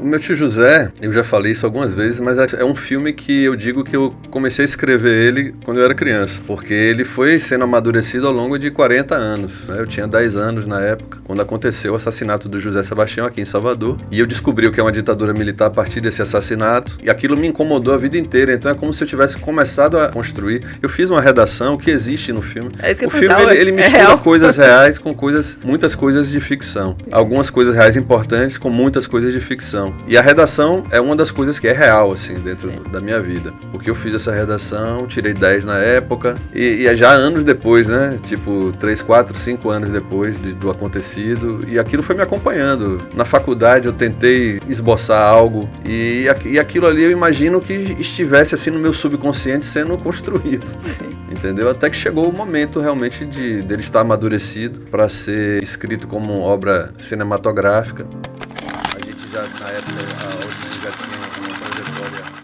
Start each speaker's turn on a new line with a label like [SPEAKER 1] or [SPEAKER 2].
[SPEAKER 1] O Meu Tio José, eu já falei isso algumas vezes, mas é um filme que eu digo que eu comecei a escrever ele quando eu era criança, porque ele foi sendo amadurecido ao longo de 40 anos. Né? Eu tinha 10 anos na época, quando aconteceu o assassinato do José Sebastião aqui em Salvador, e eu descobri o que é uma ditadura militar a partir desse assassinato, e aquilo me incomodou a vida inteira, então é como se eu tivesse começado a construir. Eu fiz uma redação que existe no filme.
[SPEAKER 2] É isso que
[SPEAKER 1] O filme, ele mistura coisas reais com muitas coisas de ficção. Algumas coisas reais importantes com muitas coisas de ficção. E a redação é uma das coisas que é real, assim, dentro da minha vida. Porque eu fiz essa redação, tirei 10 na época, e é já anos depois, né? Tipo, 3, 4, 5 anos depois do acontecido, e aquilo foi me acompanhando. Na faculdade eu tentei esboçar algo, e aquilo ali eu imagino que estivesse, assim, no meu subconsciente sendo construído.
[SPEAKER 2] Sim.
[SPEAKER 1] Entendeu? Até que chegou o momento realmente dele estar amadurecido para ser escrito como obra cinematográfica. A gente já, na época, a Audinha já tinha uma trajetória